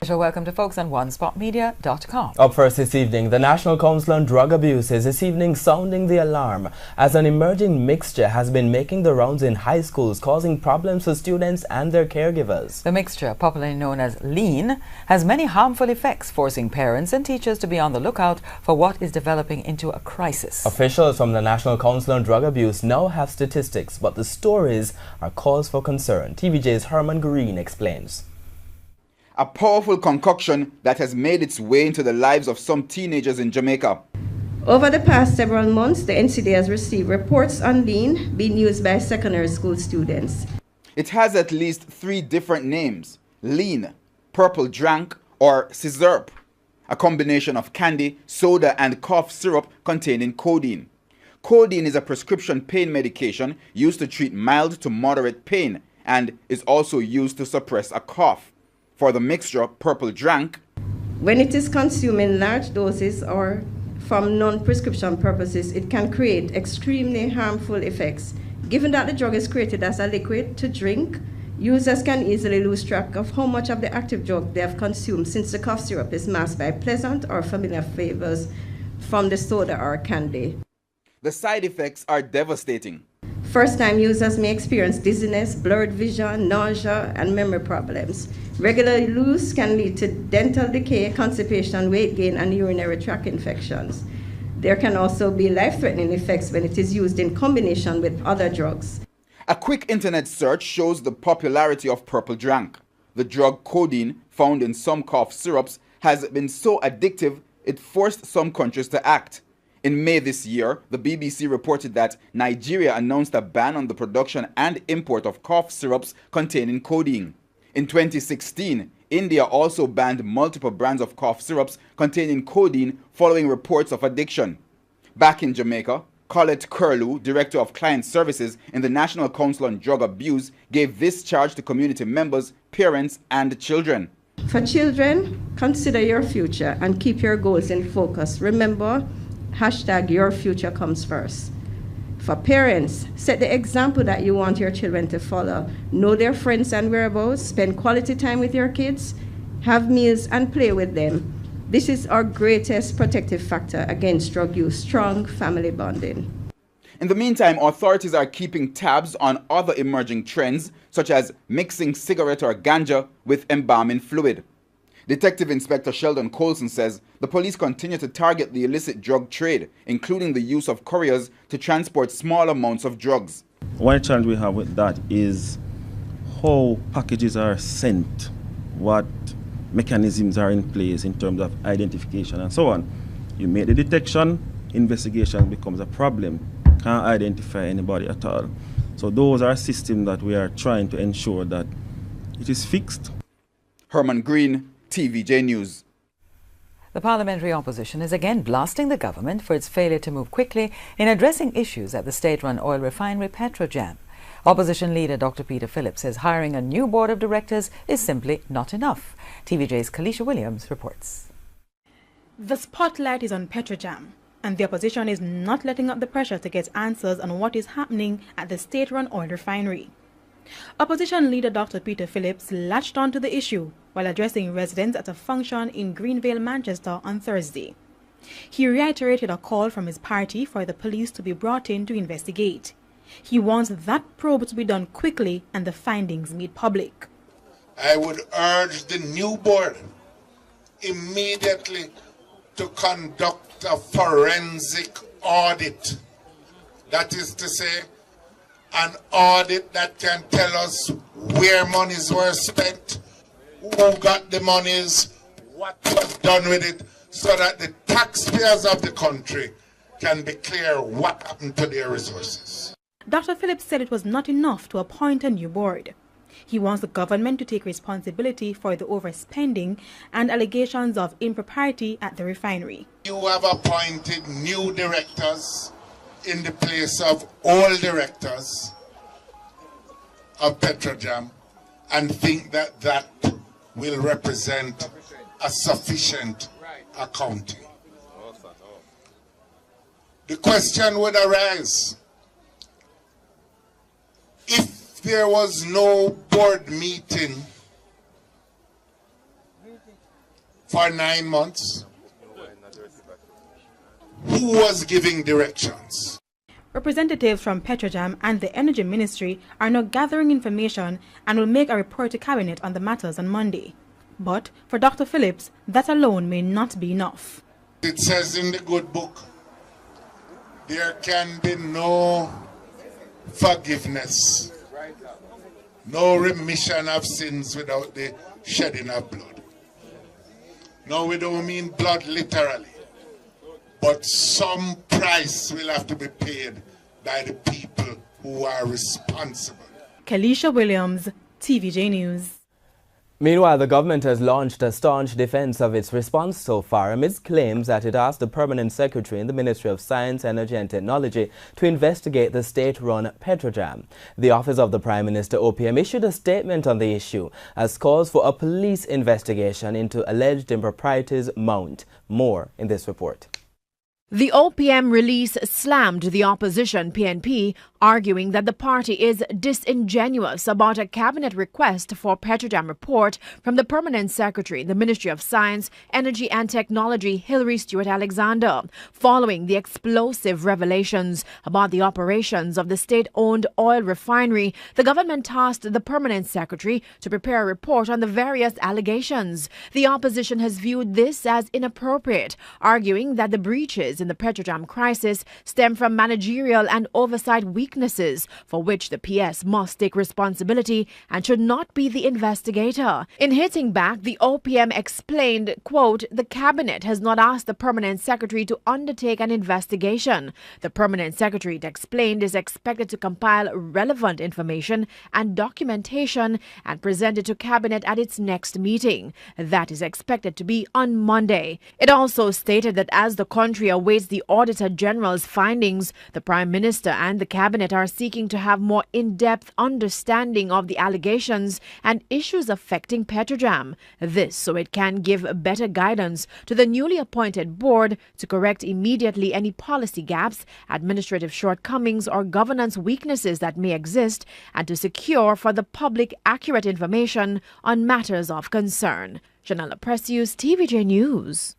Special welcome to folks on OneSpotMedia.com. Up first this evening, the National Council on Drug Abuse is this evening sounding the alarm as an emerging mixture has been making the rounds in high schools, causing problems for students and their caregivers. The mixture, popularly known as lean, has many harmful effects, forcing parents and teachers to be on the lookout for what is developing into a crisis. Officials from the National Council on Drug Abuse now have statistics, but the stories are cause for concern. TVJ's Herman Green explains. A powerful concoction that has made its way into the lives of some teenagers in Jamaica. Over the past several months, the NCD has received reports on lean being used by secondary school students. It has at least 3 different names: lean, purple drank, or sizzurp, a combination of candy, soda, and cough syrup containing codeine. Codeine is a prescription pain medication used to treat mild to moderate pain and is also used to suppress a cough. For the mixture, purple drank, when it is consumed in large doses or from non-prescription purposes, it can create extremely harmful effects. Given that the drug is created as a liquid to drink, users can easily lose track of how much of the active drug they have consumed, since the cough syrup is masked by pleasant or familiar flavors from the soda or candy. The side effects are devastating. First-time users may experience dizziness, blurred vision, nausea, and memory problems. Regular use can lead to dental decay, constipation, weight gain, and urinary tract infections. There can also be life-threatening effects when it is used in combination with other drugs. A quick internet search shows the popularity of purple drank. The drug codeine, found in some cough syrups, has been so addictive it forced some countries to act. In May this year, the BBC reported that Nigeria announced a ban on the production and import of cough syrups containing codeine. In 2016, India also banned multiple brands of cough syrups containing codeine following reports of addiction. Back in Jamaica, Colette Curlew, Director of Client Services in the National Council on Drug Abuse, gave this charge to community members, parents, and children. For children, consider your future and keep your goals in focus. Remember, #your future comes first. For parents, set the example that you want your children to follow. Know their friends and whereabouts, spend quality time with your kids, have meals and play with them. This is our greatest protective factor against drug use, strong family bonding. In the meantime, authorities are keeping tabs on other emerging trends, such as mixing cigarette or ganja with embalming fluid. Detective Inspector Sheldon Colson says the police continue to target the illicit drug trade, including the use of couriers to transport small amounts of drugs. One challenge we have with that is how packages are sent, what mechanisms are in place in terms of identification and so on. You make the detection, investigation becomes a problem. Can't identify anybody at all. So those are systems that we are trying to ensure that it is fixed. Herman Green, TVJ News. The parliamentary opposition is again blasting the government for its failure to move quickly in addressing issues at the state-run oil refinery Petrojam. Opposition leader Dr. Peter Phillips says hiring a new board of directors is simply not enough. TVJ's Kalisha Williams reports. The spotlight is on Petrojam, and the opposition is not letting up the pressure to get answers on what is happening at the state-run oil refinery. Opposition leader Dr. Peter Phillips latched onto the issue while addressing residents at a function in Greenvale, Manchester on Thursday. He reiterated a call from his party for the police to be brought in to investigate. He wants that probe to be done quickly and the findings made public. I would urge the new board immediately to conduct a forensic audit. That is to say, an audit that can tell us where monies were spent, who got the monies, what was done with it, so that the taxpayers of the country can be clear what happened to their resources. Dr. Phillips said it was not enough to appoint a new board. He wants the government to take responsibility for the overspending and allegations of impropriety at the refinery. You have appointed new directors in the place of old directors of Petrojam and think that that will represent a sufficient accounting. The question would arise, if there was no board meeting for 9 months? Who was giving directions? Representatives from Petrojam and the Energy Ministry are now gathering information and will make a report to Cabinet on the matters on Monday. But for Dr. Phillips, that alone may not be enough. It says in the good book, there can be no forgiveness, no remission of sins without the shedding of blood. No, we don't mean blood literally, but some price will have to be paid by the people who are responsible. Kalisha Williams, TVJ News. Meanwhile, the government has launched a staunch defense of its response so far amidst claims that it asked the permanent secretary in the Ministry of Science, Energy and Technology to investigate the state-run Petrojam. The Office of the Prime Minister OPM issued a statement on the issue as calls for a police investigation into alleged improprieties mount. More in this report. The OPM release slammed the opposition PNP, arguing that the party is disingenuous about a cabinet request for Petrojam report from the permanent secretary in the Ministry of Science, Energy and Technology, Hilary Stewart-Alexander, following the explosive revelations about the operations of the state-owned oil refinery. The government tasked the permanent secretary to prepare a report on the various allegations. The opposition has viewed this as inappropriate, arguing that the breaches in the Petrojam crisis stem from managerial and oversight weaknesses for which the PS must take responsibility and should not be the investigator. In hitting back, the OPM explained, quote, "The cabinet has not asked the permanent secretary to undertake an investigation. The permanent secretary, it explained, is expected to compile relevant information and documentation and present it to cabinet at its next meeting. That is expected to be on Monday." It also stated that as the country awaits the Auditor General's findings, the Prime Minister and the Cabinet are seeking to have more in-depth understanding of the allegations and issues affecting Petrojam. This so it can give better guidance to the newly appointed board to correct immediately any policy gaps, administrative shortcomings or governance weaknesses that may exist, and to secure for the public accurate information on matters of concern. Janella Precious, TVJ News.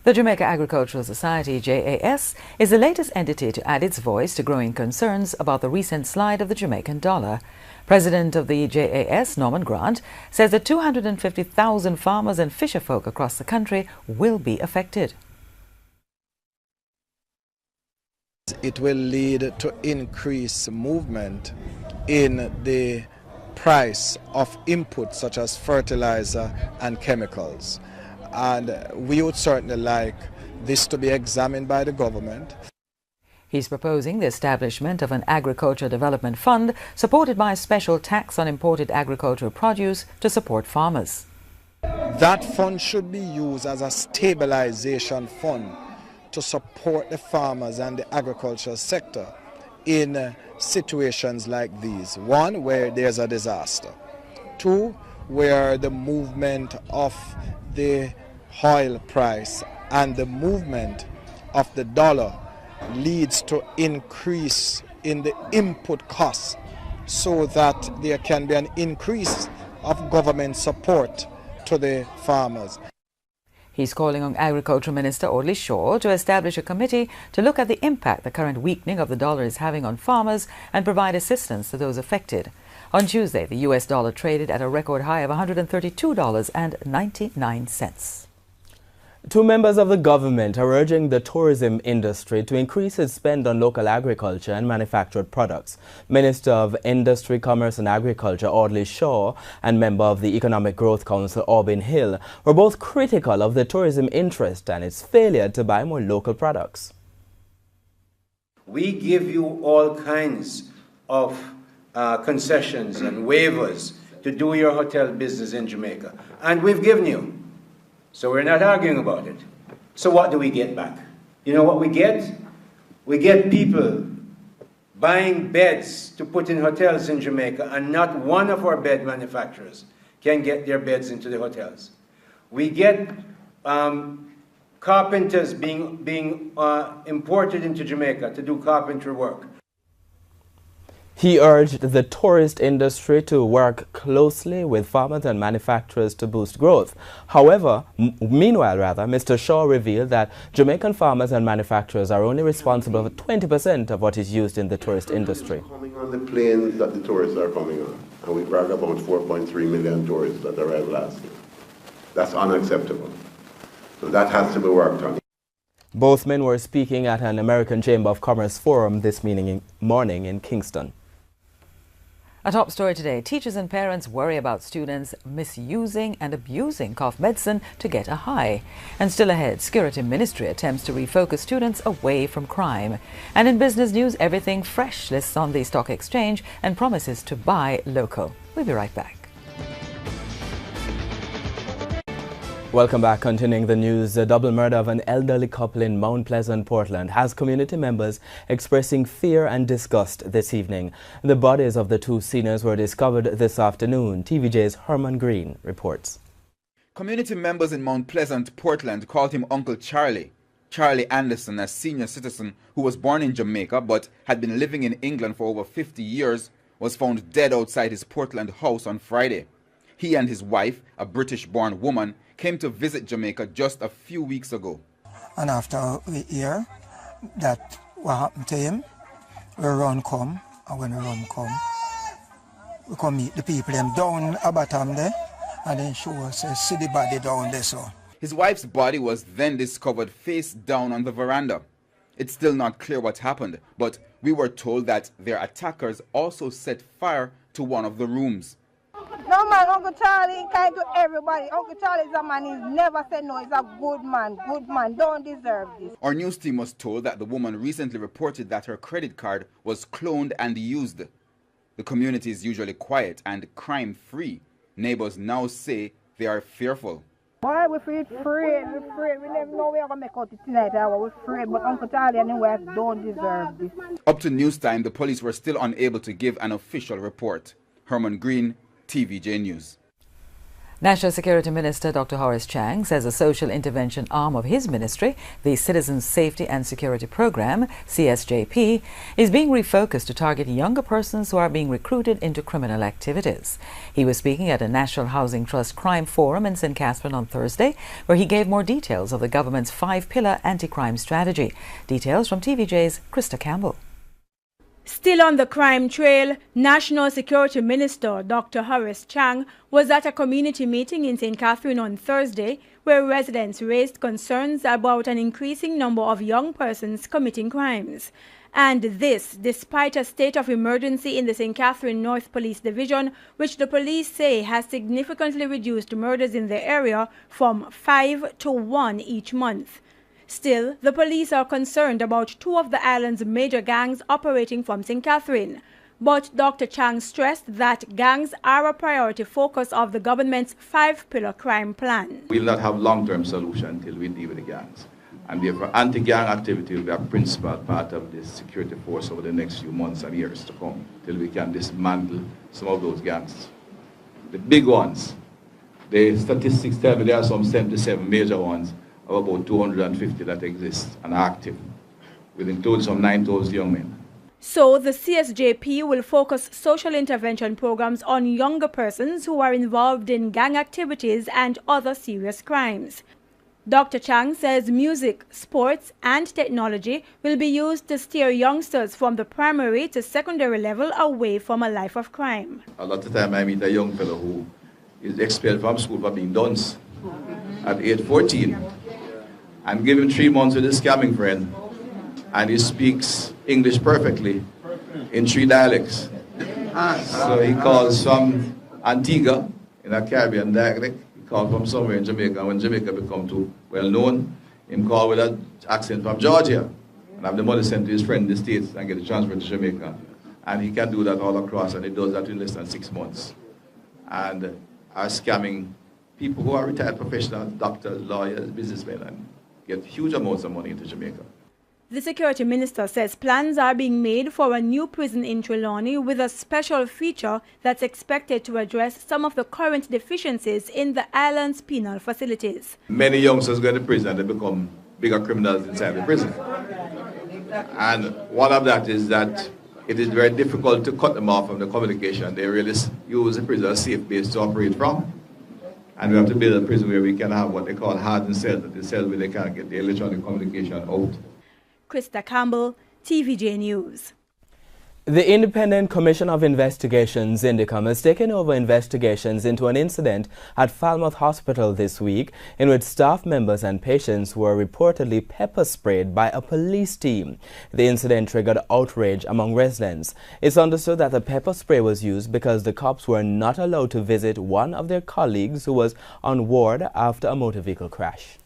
The Jamaica Agricultural Society, JAS, is the latest entity to add its voice to growing concerns about the recent slide of the Jamaican dollar. President of the JAS, Norman Grant, says that 250,000 farmers and fisherfolk across the country will be affected. It will lead to increased movement in the price of inputs such as fertilizer and chemicals. And we would certainly like this to be examined by the government. He's proposing the establishment of an agriculture development fund supported by a special tax on imported agricultural produce to support farmers. That fund should be used as a stabilization fund to support the farmers and the agricultural sector in situations like these. One, where there's a disaster. Two, where the movement of the oil price and the movement of the dollar leads to increase in the input costs, so that there can be an increase of government support to the farmers. He's calling on Agriculture Minister Audley Shaw to establish a committee to look at the impact the current weakening of the dollar is having on farmers and provide assistance to those affected. On Tuesday, the US dollar traded at a record high of $132.99. Two members of the government are urging the tourism industry to increase its spend on local agriculture and manufactured products. Minister of Industry, Commerce and Agriculture Audley Shaw and member of the Economic Growth Council Aubin Hill were both critical of the tourism interest and its failure to buy more local products. We give you all kinds of concessions and waivers to do your hotel business in Jamaica, and we've given you. So we're not arguing about it. So what do we get back? You know what we get? We get people buying beds to put in hotels in Jamaica, and not one of our bed manufacturers can get their beds into the hotels. We get carpenters being imported into Jamaica to do carpentry work. He urged the tourist industry to work closely with farmers and manufacturers to boost growth. However, meanwhile, Mr. Shaw revealed that Jamaican farmers and manufacturers are only responsible for 20% of what is used in the tourist industry. Coming on the planes that the tourists are coming on, and we brag about 4.3 million tourists that arrived last year. That's unacceptable. So that has to be worked on. Both men were speaking at an American Chamber of Commerce forum this morning in Kingston. A top story today. Teachers and parents worry about students misusing and abusing cough medicine to get a high. And still ahead, Security Ministry attempts to refocus students away from crime. And in business news, everything fresh lists on the stock exchange and promises to buy local. We'll be right back. Welcome back. Continuing the news, the double murder of an elderly couple in Mount Pleasant, Portland, has community members expressing fear and disgust this evening. The bodies of the two seniors were discovered this afternoon. TVJ's Herman Green reports. Community members in Mount Pleasant, Portland called him Uncle Charlie. Charlie Anderson, a senior citizen who was born in Jamaica but had been living in England for over 50 years, was found dead outside his Portland house on Friday. He and his wife, a British-born woman, came to visit Jamaica just a few weeks ago. And after we hear that what happened to him, we run come, and when we run come, we come meet the people them down at bottom there, and then show us see the body down there. So his wife's body was then discovered face down on the veranda. It's still not clear what happened, but we were told that their attackers also set fire to one of the rooms. No man, Uncle Charlie kind to everybody. Uncle Charlie is a man, he's never said no, he's a good man, don't deserve this. Our news team was told that the woman recently reported that her credit card was cloned and used. The community is usually quiet and crime-free. Neighbors now say they are fearful. Why we afraid? We never know we are going to make out it tonight. We're afraid, but Uncle Charlie and his wife don't deserve this. Up to news time, the police were still unable to give an official report. Herman Green, TVJ News. National Security Minister Dr. Horace Chang says a social intervention arm of his ministry, the Citizens Safety and Security Program, CSJP, is being refocused to target younger persons who are being recruited into criminal activities. He was speaking at a National Housing Trust Crime Forum in St. Catherine on Thursday, where he gave more details of the government's 5-pillar anti-crime strategy. Details from TVJ's Krista Campbell. Still on the crime trail, National Security Minister Dr. Horace Chang was at a community meeting in St. Catherine on Thursday where residents raised concerns about an increasing number of young persons committing crimes. And this despite a state of emergency in the St. Catherine North Police Division, which the police say has significantly reduced murders in the area from 5 to 1 each month. Still, the police are concerned about 2 of the island's major gangs operating from St. Catherine. But Dr. Chang stressed that gangs are a priority focus of the government's 5-pillar crime plan. We will not have long-term solution until we deal with the gangs. And therefore, anti-gang activity will be a principal part of the security force over the next few months and years to come, till we can dismantle some of those gangs. The big ones, the statistics tell me there are some 77 major ones, of about 250 that exist and are active, will include some 9,000 young men. So the CSJP will focus social intervention programs on younger persons who are involved in gang activities and other serious crimes. Dr. Chang says music, sports and technology will be used to steer youngsters from the primary to secondary level away from a life of crime. A lot of time I meet a young fellow who is expelled from school for being dunce at age 14. And give him 3 months with his scamming friend, and he speaks English perfectly in 3 dialects. So he calls from Antigua in a Caribbean dialect, he calls from somewhere in Jamaica. When Jamaica become too well known, he call with an accent from Georgia, and have the money sent to his friend in the States and get it transferred to Jamaica. And he can do that all across, and he does that in less than 6 months. And are scamming people who are retired professionals, doctors, lawyers, businessmen, and get huge amounts of money into Jamaica. The Security Minister says plans are being made for a new prison in Trelawney with a special feature that's expected to address some of the current deficiencies in the island's penal facilities. Many youngsters go to prison and they become bigger criminals inside the prison. And one of that is that it is very difficult to cut them off from the communication. They really use the prison as a safe base to operate from. And we have to build a prison where we can have what they call hardened cells, the cells where they can get the electronic communication out. Krista Campbell, TVJ News. The Independent Commission of Investigations, INDICOM, has taken over investigations into an incident at Falmouth Hospital this week in which staff members and patients were reportedly pepper sprayed by a police team. The incident triggered outrage among residents. It's understood that the pepper spray was used because the cops were not allowed to visit one of their colleagues who was on ward after a motor vehicle crash.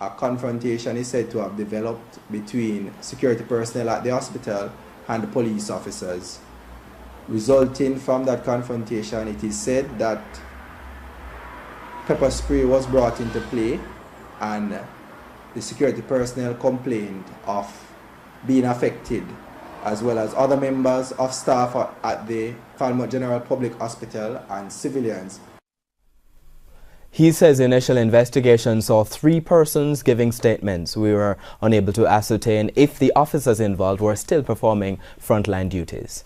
A confrontation is said to have developed between security personnel at the hospital and the police officers. Resulting from that confrontation, it is said that pepper spray was brought into play and the security personnel complained of being affected, as well as other members of staff at the Falmouth General Public Hospital and civilians. He says initial investigations saw 3 persons giving statements. We were unable to ascertain if the officers involved were still performing frontline duties.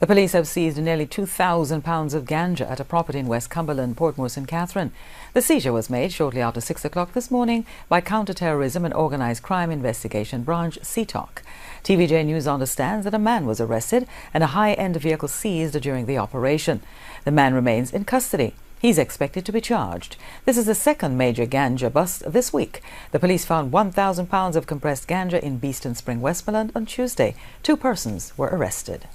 The police have seized nearly 2,000 pounds of ganja at a property in West Cumberland, Portmore, St. Catherine. The seizure was made shortly after 6 o'clock this morning by Counter-Terrorism and Organised Crime Investigation Branch, CTOC. TVJ News understands that a man was arrested and a high-end vehicle seized during the operation. The man remains in custody. He's expected to be charged. This is the second major ganja bust this week. The police found 1,000 pounds of compressed ganja in Beeston Spring, Westmoreland on Tuesday. 2 persons were arrested.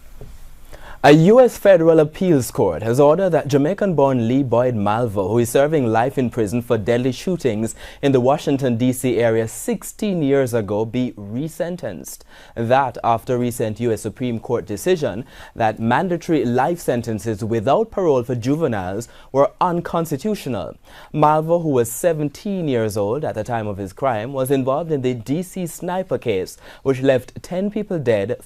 A U.S. federal appeals court has ordered that Jamaican-born Lee Boyd Malvo, who is serving life in prison for deadly shootings in the Washington, D.C. area 16 years ago, be resentenced. That after a recent U.S. Supreme Court decision that mandatory life sentences without parole for juveniles were unconstitutional. Malvo, who was 17 years old at the time of his crime, was involved in the D.C. sniper case, which left 10 people dead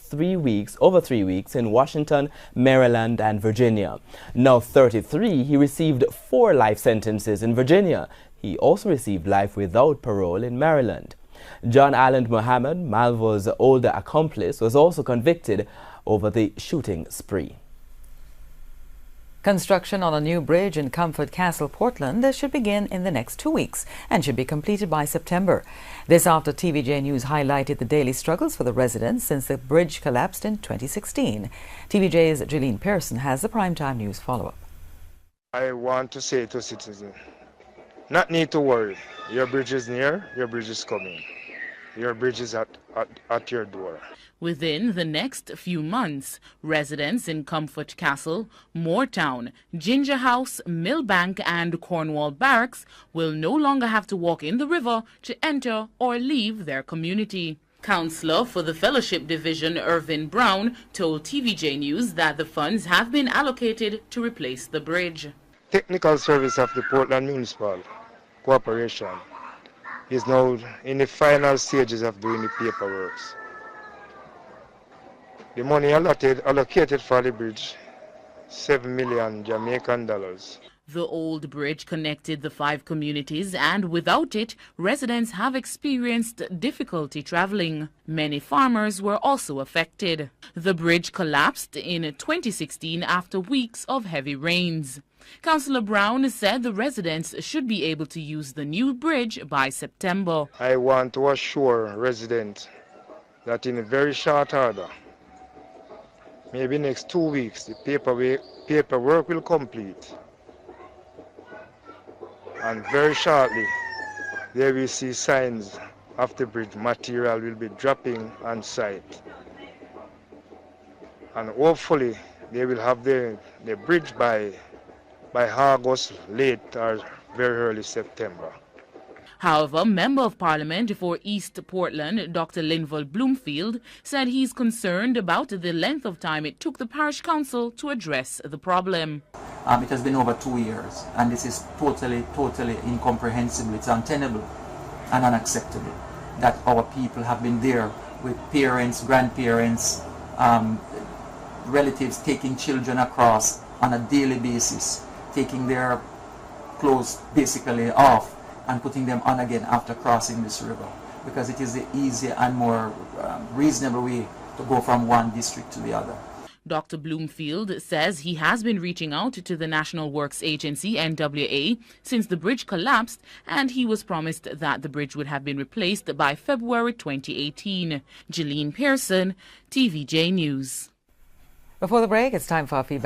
over 3 weeks in Washington, Maryland and Virginia. Now 33, he received 4 life sentences in Virginia. He also received life without parole in Maryland. John Allen Muhammad, Malvo's older accomplice, was also convicted over the shooting spree. Construction on a new bridge in Comfort Castle, Portland, should begin in the next 2 weeks and should be completed by September. This after TVJ News highlighted the daily struggles for the residents since the bridge collapsed in 2016. TVJ's Jeline Pearson has the primetime news follow-up. I want to say to citizens, not need to worry. Your bridge is near, your bridge is coming. Your bridge is at your door. Within the next few months, residents in Comfort Castle, Moortown, Ginger House, Millbank and Cornwall Barracks will no longer have to walk in the river to enter or leave their community. Councillor for the Fellowship Division, Irvin Brown, told TVJ News that the funds have been allocated to replace the bridge. Technical service of the Portland Municipal Corporation is now in the final stages of doing the paperwork. The money allocated for the bridge, $7 million Jamaican dollars. The old bridge connected the 5 communities, and without it, residents have experienced difficulty traveling. Many farmers were also affected. The bridge collapsed in 2016 after weeks of heavy rains. Councillor Brown said the residents should be able to use the new bridge by September. I want to assure residents that in a very short order, maybe next 2 weeks, the paperwork will complete. And very shortly, there will see signs of the bridge material will be dropping on site. And hopefully, they will have the bridge by August, late or very early September. However, Member of Parliament for East Portland, Dr. Linval Bloomfield, said he's concerned about the length of time it took the parish council to address the problem. It has been over 2 years, and this is totally incomprehensible. It's untenable and unacceptable that our people have been there with parents, grandparents, relatives taking children across on a daily basis, taking their clothes basically off and putting them on again after crossing this river, because it is the easier and more reasonable way to go from one district to the other. Dr. Bloomfield says he has been reaching out to the National Works Agency, NWA, since the bridge collapsed, and he was promised that the bridge would have been replaced by February 2018. Jeline Pearson, TVJ News. Before the break, it's time for our feedback.